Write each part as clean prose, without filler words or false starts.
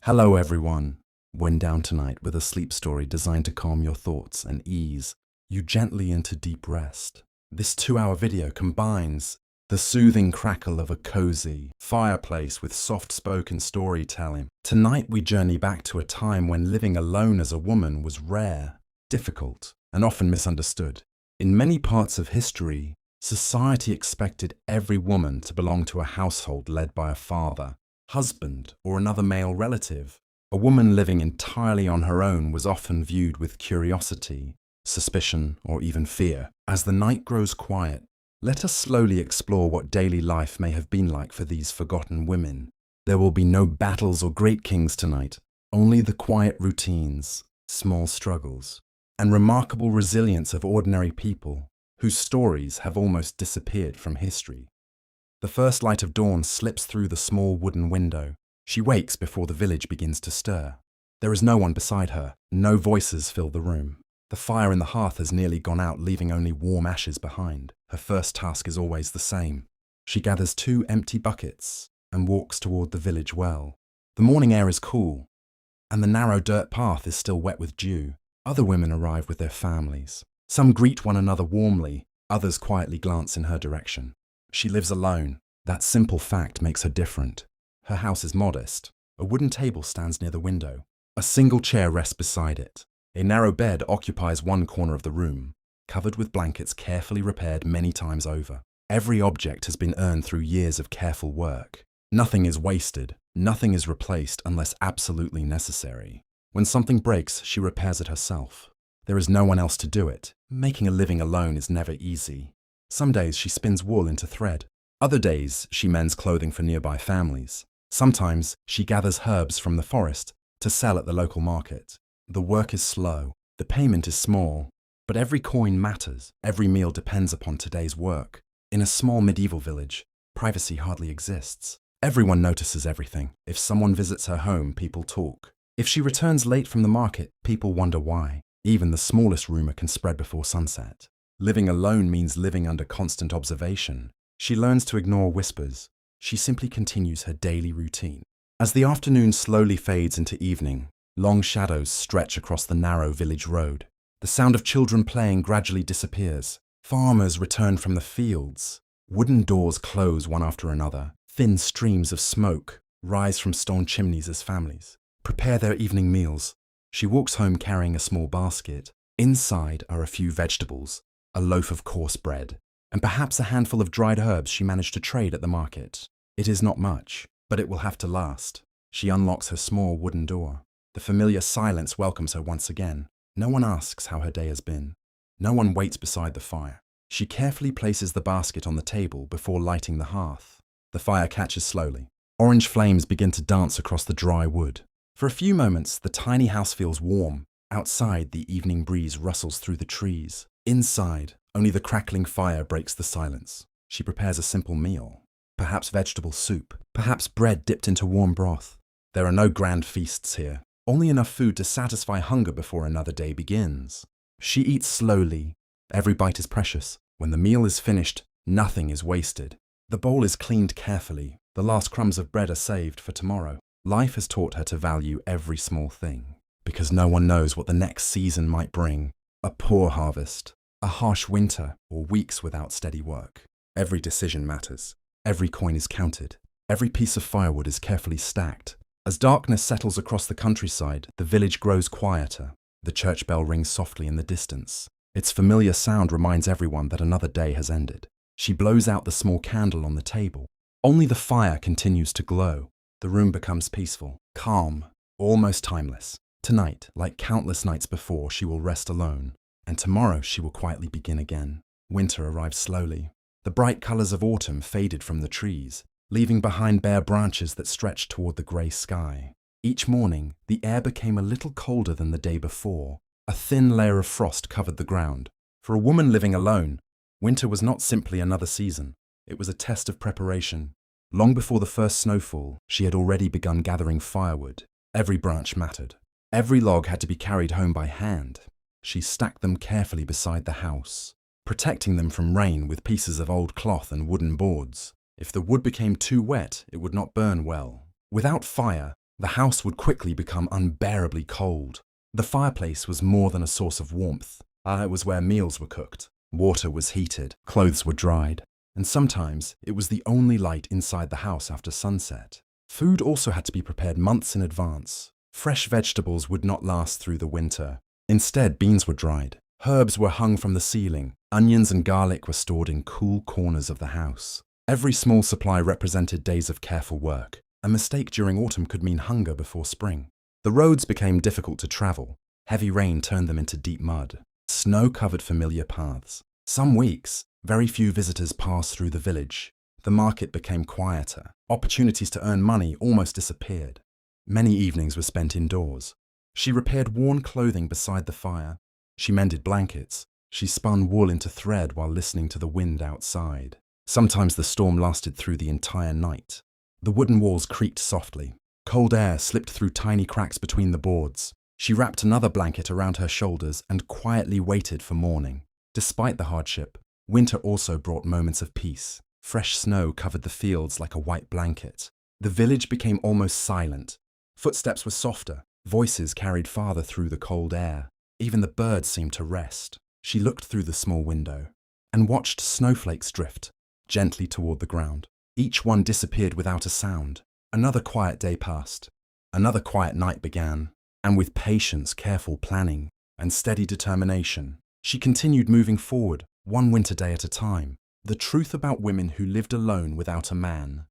Hello everyone. Wind down tonight with a sleep story designed to calm your thoughts and ease you gently into deep rest. This 2-hour video combines the soothing crackle of a cozy fireplace with soft-spoken storytelling. Tonight we journey back to a time when living alone as a woman was rare, difficult, and often misunderstood. In many parts of history, society expected every woman to belong to a household led by a father, husband, or another male relative. A woman living entirely on her own was often viewed with curiosity, suspicion, or even fear. As the night grows quiet, let us slowly explore what daily life may have been like for these forgotten women. There will be no battles or great kings tonight, only the quiet routines, small struggles, and remarkable resilience of ordinary people whose stories have almost disappeared from history. The first light of dawn slips through the small wooden window. She wakes before the village begins to stir. There is no one beside her. No voices fill the room. The fire in the hearth has nearly gone out, leaving only warm ashes behind. Her first task is always the same. She gathers 2 empty buckets and walks toward the village well. The morning air is cool, and the narrow dirt path is still wet with dew. Other women arrive with their families. Some greet one another warmly, others quietly glance in her direction. She lives alone. That simple fact makes her different. Her house is modest. A wooden table stands near the window. A single chair rests beside it. A narrow bed occupies one corner of the room, covered with blankets carefully repaired many times over. Every object has been earned through years of careful work. Nothing is wasted. Nothing is replaced unless absolutely necessary. When something breaks, she repairs it herself. There is no one else to do it. Making a living alone is never easy. Some days she spins wool into thread. Other days she mends clothing for nearby families. Sometimes she gathers herbs from the forest to sell at the local market. The work is slow, the payment is small, but every coin matters. Every meal depends upon today's work. In a small medieval village, privacy hardly exists. Everyone notices everything. If someone visits her home, people talk. If she returns late from the market, people wonder why. Even the smallest rumor can spread before sunset. Living alone means living under constant observation. She learns to ignore whispers. She simply continues her daily routine. As the afternoon slowly fades into evening, long shadows stretch across the narrow village road. The sound of children playing gradually disappears. Farmers return from the fields. Wooden doors close one after another. Thin streams of smoke rise from stone chimneys as families prepare their evening meals. She walks home carrying a small basket. Inside are a few vegetables, a loaf of coarse bread, and perhaps a handful of dried herbs she managed to trade at the market. It is not much, but it will have to last. She unlocks her small wooden door. The familiar silence welcomes her once again. No one asks how her day has been. No one waits beside the fire. She carefully places the basket on the table before lighting the hearth. The fire catches slowly. Orange flames begin to dance across the dry wood. For a few moments, the tiny house feels warm. Outside, the evening breeze rustles through the trees. Inside, only the crackling fire breaks the silence. She prepares a simple meal. Perhaps vegetable soup. Perhaps bread dipped into warm broth. There are no grand feasts here. Only enough food to satisfy hunger before another day begins. She eats slowly. Every bite is precious. When the meal is finished, nothing is wasted. The bowl is cleaned carefully. The last crumbs of bread are saved for tomorrow. Life has taught her to value every small thing, because no one knows what the next season might bring. A poor harvest, a harsh winter, or weeks without steady work. Every decision matters. Every coin is counted. Every piece of firewood is carefully stacked. As darkness settles across the countryside, the village grows quieter. The church bell rings softly in the distance. Its familiar sound reminds everyone that another day has ended. She blows out the small candle on the table. Only the fire continues to glow. The room becomes peaceful, calm, almost timeless. Tonight, like countless nights before, she will rest alone. And tomorrow she will quietly begin again. Winter arrives slowly. The bright colors of autumn faded from the trees, leaving behind bare branches that stretched toward the grey sky. Each morning, the air became a little colder than the day before. A thin layer of frost covered the ground. For a woman living alone, winter was not simply another season. It was a test of preparation. Long before the first snowfall, she had already begun gathering firewood. Every branch mattered. Every log had to be carried home by hand. She stacked them carefully beside the house, protecting them from rain with pieces of old cloth and wooden boards. If the wood became too wet, it would not burn well. Without fire, the house would quickly become unbearably cold. The fireplace was more than a source of warmth. It was where meals were cooked, water was heated, clothes were dried, and sometimes it was the only light inside the house after sunset. Food also had to be prepared months in advance. Fresh vegetables would not last through the winter. Instead, beans were dried. Herbs were hung from the ceiling. Onions and garlic were stored in cool corners of the house. Every small supply represented days of careful work. A mistake during autumn could mean hunger before spring. The roads became difficult to travel. Heavy rain turned them into deep mud. Snow covered familiar paths. Some weeks, very few visitors passed through the village. The market became quieter. Opportunities to earn money almost disappeared. Many evenings were spent indoors. She repaired worn clothing beside the fire. She mended blankets. She spun wool into thread while listening to the wind outside. Sometimes the storm lasted through the entire night. The wooden walls creaked softly. Cold air slipped through tiny cracks between the boards. She wrapped another blanket around her shoulders and quietly waited for morning. Despite the hardship, winter also brought moments of peace. Fresh snow covered the fields like a white blanket. The village became almost silent. Footsteps were softer. Voices carried farther through the cold air. Even the birds seemed to rest. She looked through the small window and watched snowflakes drift gently toward the ground. Each one disappeared without a sound. Another quiet day passed. Another quiet night began. And with patience, careful planning, and steady determination, she continued moving forward, one winter day at a time. The truth about women who lived alone without a man.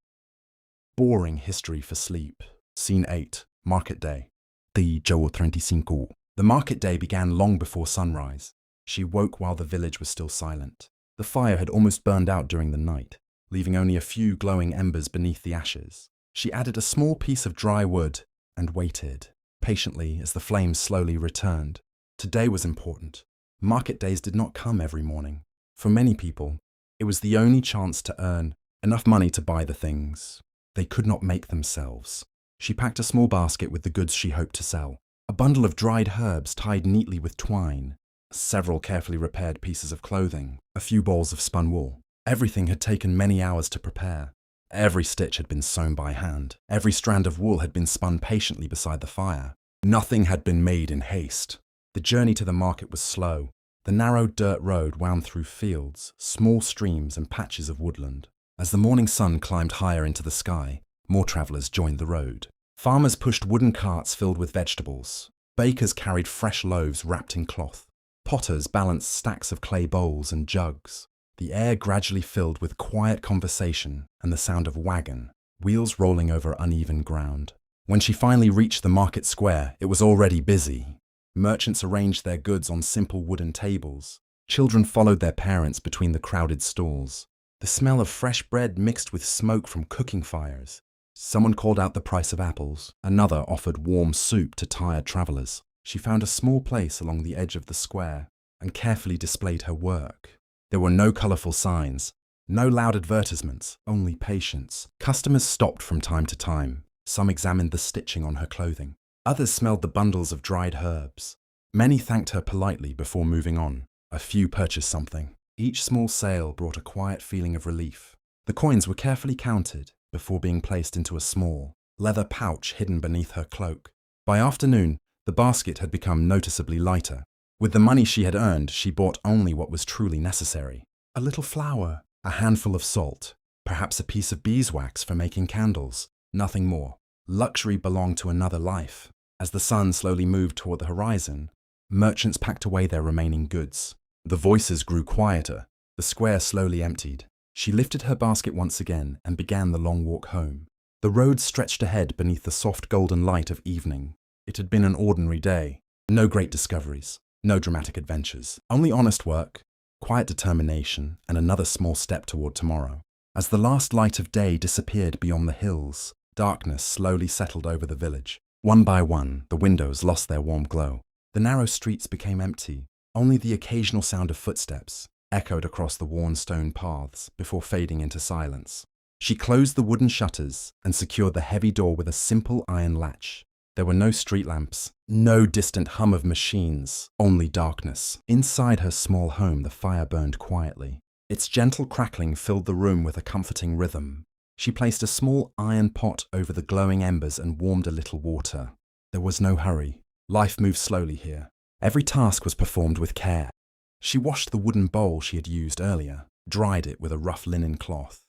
Boring history for sleep. Scene 8. Market Day. Jour 35. The market day began long before sunrise. She woke while the village was still silent. The fire had almost burned out during the night, leaving only a few glowing embers beneath the ashes. She added a small piece of dry wood and waited patiently as the flames slowly returned. Today was important. Market days did not come every morning. For many people, it was the only chance to earn enough money to buy the things they could not make themselves. She packed a small basket with the goods she hoped to sell. A bundle of dried herbs tied neatly with twine. Several carefully repaired pieces of clothing. A few balls of spun wool. Everything had taken many hours to prepare. Every stitch had been sewn by hand. Every strand of wool had been spun patiently beside the fire. Nothing had been made in haste. The journey to the market was slow. The narrow dirt road wound through fields, small streams and patches of woodland. As the morning sun climbed higher into the sky, more travelers joined the road. Farmers pushed wooden carts filled with vegetables. Bakers carried fresh loaves wrapped in cloth. Potters balanced stacks of clay bowls and jugs. The air gradually filled with quiet conversation and the sound of wagon, wheels rolling over uneven ground. When she finally reached the market square, it was already busy. Merchants arranged their goods on simple wooden tables. Children followed their parents between the crowded stalls. The smell of fresh bread mixed with smoke from cooking fires. Someone called out the price of apples. Another offered warm soup to tired travelers. She found a small place along the edge of the square and carefully displayed her work. There were no colorful signs, no loud advertisements, only patience. Customers stopped from time to time. Some examined the stitching on her clothing. Others smelled the bundles of dried herbs. Many thanked her politely before moving on. A few purchased something. Each small sale brought a quiet feeling of relief. The coins were carefully counted before being placed into a small, leather pouch hidden beneath her cloak. By afternoon, the basket had become noticeably lighter. With the money she had earned, she bought only what was truly necessary. A little flour, a handful of salt, perhaps a piece of beeswax for making candles. Nothing more. Luxury belonged to another life. As the sun slowly moved toward the horizon, merchants packed away their remaining goods. The voices grew quieter. The square slowly emptied. She lifted her basket once again and began the long walk home. The road stretched ahead beneath the soft golden light of evening. It had been an ordinary day. No great discoveries. No dramatic adventures, only honest work, quiet determination, and another small step toward tomorrow. As the last light of day disappeared beyond the hills, darkness slowly settled over the village. One by one, the windows lost their warm glow. The narrow streets became empty. Only the occasional sound of footsteps echoed across the worn stone paths before fading into silence. She closed the wooden shutters and secured the heavy door with a simple iron latch. There were no street lamps, no distant hum of machines, only darkness. Inside her small home, the fire burned quietly. Its gentle crackling filled the room with a comforting rhythm. She placed a small iron pot over the glowing embers and warmed a little water. There was no hurry. Life moved slowly here. Every task was performed with care. She washed the wooden bowl she had used earlier, dried it with a rough linen cloth,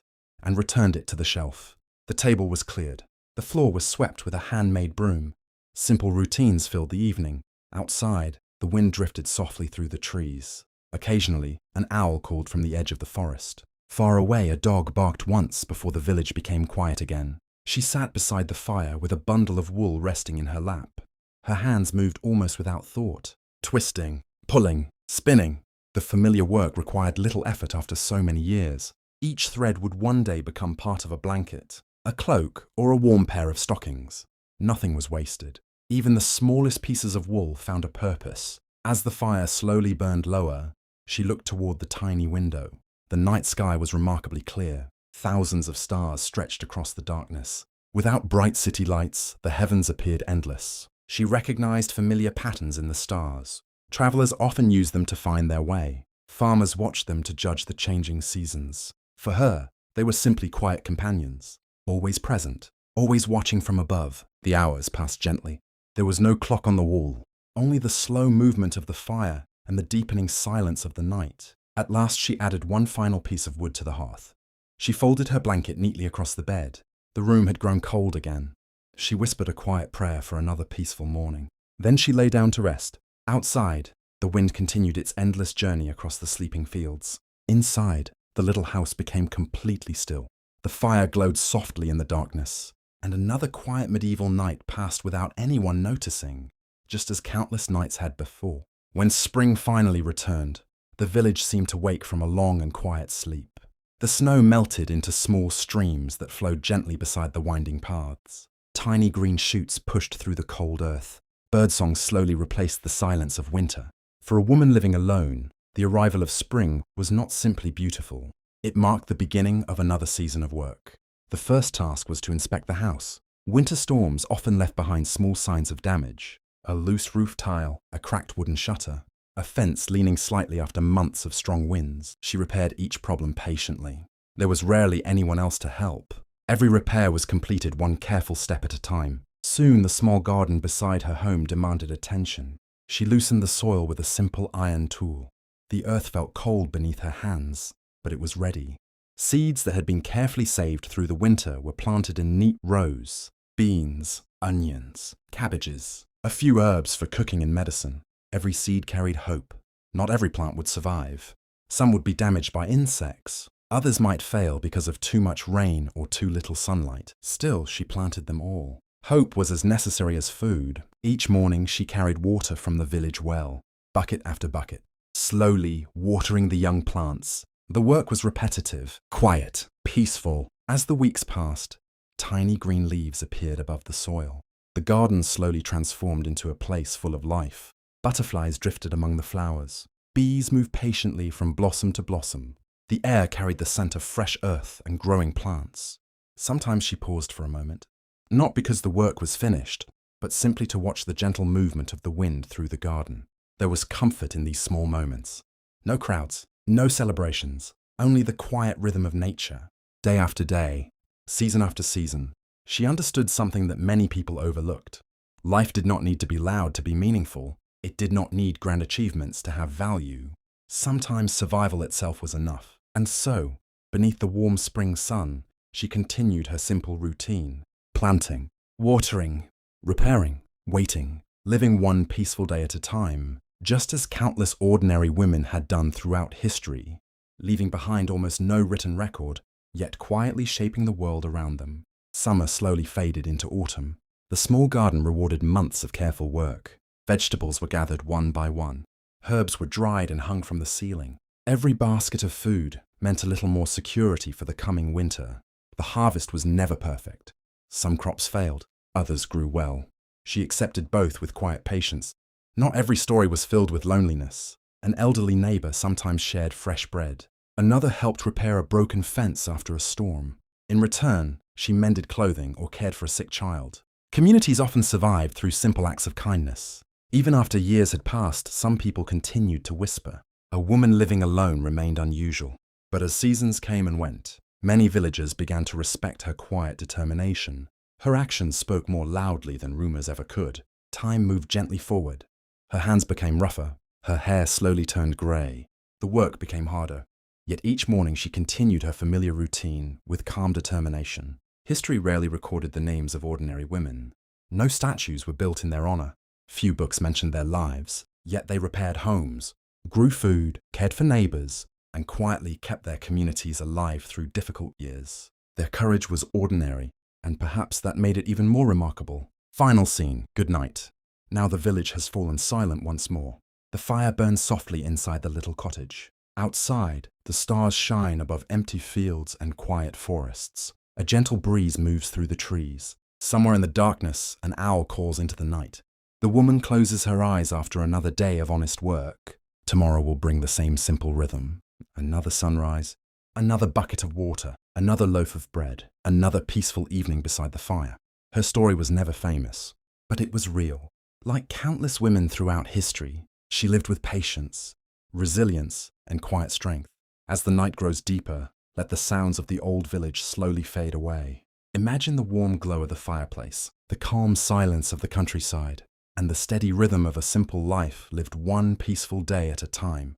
and returned it to the shelf. The table was cleared. The floor was swept with a handmade broom. Simple routines filled the evening. Outside, the wind drifted softly through the trees. Occasionally, an owl called from the edge of the forest. Far away, a dog barked once before the village became quiet again. She sat beside the fire with a bundle of wool resting in her lap. Her hands moved almost without thought, twisting, pulling, spinning. The familiar work required little effort after so many years. Each thread would one day become part of a blanket, a cloak, or a warm pair of stockings. Nothing was wasted. Even the smallest pieces of wool found a purpose. As the fire slowly burned lower, she looked toward the tiny window. The night sky was remarkably clear. Thousands of stars stretched across the darkness. Without bright city lights, the heavens appeared endless. She recognized familiar patterns in the stars. Travelers often used them to find their way. Farmers watched them to judge the changing seasons. For her, they were simply quiet companions, always present, always watching from above. The hours passed gently. There was no clock on the wall, only the slow movement of the fire and the deepening silence of the night. At last she added one final piece of wood to the hearth. She folded her blanket neatly across the bed. The room had grown cold again. She whispered a quiet prayer for another peaceful morning. Then she lay down to rest. Outside, the wind continued its endless journey across the sleeping fields. Inside, the little house became completely still. The fire glowed softly in the darkness, and another quiet medieval night passed without anyone noticing, just as countless nights had before. When spring finally returned, the village seemed to wake from a long and quiet sleep. The snow melted into small streams that flowed gently beside the winding paths. Tiny green shoots pushed through the cold earth. Birdsong slowly replaced the silence of winter. For a woman living alone, the arrival of spring was not simply beautiful. It marked the beginning of another season of work. The first task was to inspect the house. Winter storms often left behind small signs of damage. A loose roof tile, a cracked wooden shutter, a fence leaning slightly after months of strong winds. She repaired each problem patiently. There was rarely anyone else to help. Every repair was completed one careful step at a time. Soon the small garden beside her home demanded attention. She loosened the soil with a simple iron tool. The earth felt cold beneath her hands, but it was ready. Seeds that had been carefully saved through the winter were planted in neat rows. Beans, onions, cabbages, a few herbs for cooking and medicine. Every seed carried hope. Not every plant would survive. Some would be damaged by insects. Others might fail because of too much rain or too little sunlight. Still, she planted them all. Hope was as necessary as food. Each morning she carried water from the village well, bucket after bucket, slowly watering the young plants. The work was repetitive, quiet, peaceful. As the weeks passed, tiny green leaves appeared above the soil. The garden slowly transformed into a place full of life. Butterflies drifted among the flowers. Bees moved patiently from blossom to blossom. The air carried the scent of fresh earth and growing plants. Sometimes she paused for a moment, not because the work was finished, but simply to watch the gentle movement of the wind through the garden. There was comfort in these small moments. No crowds, no celebrations, only the quiet rhythm of nature. Day after day, season after season, she understood something that many people overlooked. Life did not need to be loud to be meaningful. It did not need grand achievements to have value. Sometimes survival itself was enough. And so, beneath the warm spring sun, she continued her simple routine. Planting, watering, repairing, waiting, living one peaceful day at a time, just as countless ordinary women had done throughout history, leaving behind almost no written record, yet quietly shaping the world around them. Summer slowly faded into autumn. The small garden rewarded months of careful work. Vegetables were gathered one by one. Herbs were dried and hung from the ceiling. Every basket of food meant a little more security for the coming winter. The harvest was never perfect. Some crops failed, others grew well. She accepted both with quiet patience. Not every story was filled with loneliness. An elderly neighbor sometimes shared fresh bread. Another helped repair a broken fence after a storm. In return, she mended clothing or cared for a sick child. Communities often survived through simple acts of kindness. Even after years had passed, some people continued to whisper. A woman living alone remained unusual. But as seasons came and went, Many villagers began to respect her quiet determination. Her actions spoke more loudly than rumors ever could. Time moved gently forward. Her hands became rougher. Her hair slowly turned grey. The work became harder. Yet each morning she continued her familiar routine with calm determination. History rarely recorded the names of ordinary women. No statues were built in their honor. Few books mentioned their lives. Yet they repaired homes, grew food, cared for neighbors, and quietly kept their communities alive through difficult years. Their courage was ordinary, and perhaps that made it even more remarkable. Final scene, good night. Now the village has fallen silent once more. The fire burns softly inside the little cottage. Outside, the stars shine above empty fields and quiet forests. A gentle breeze moves through the trees. Somewhere in the darkness, an owl calls into the night. The woman closes her eyes after another day of honest work. Tomorrow will bring the same simple rhythm. Another sunrise, another bucket of water, another loaf of bread, another peaceful evening beside the fire. Her story was never famous, but it was real. Like countless women throughout history, she lived with patience, resilience, and quiet strength. As the night grows deeper, let the sounds of the old village slowly fade away. Imagine the warm glow of the fireplace, the calm silence of the countryside, and the steady rhythm of a simple life lived one peaceful day at a time.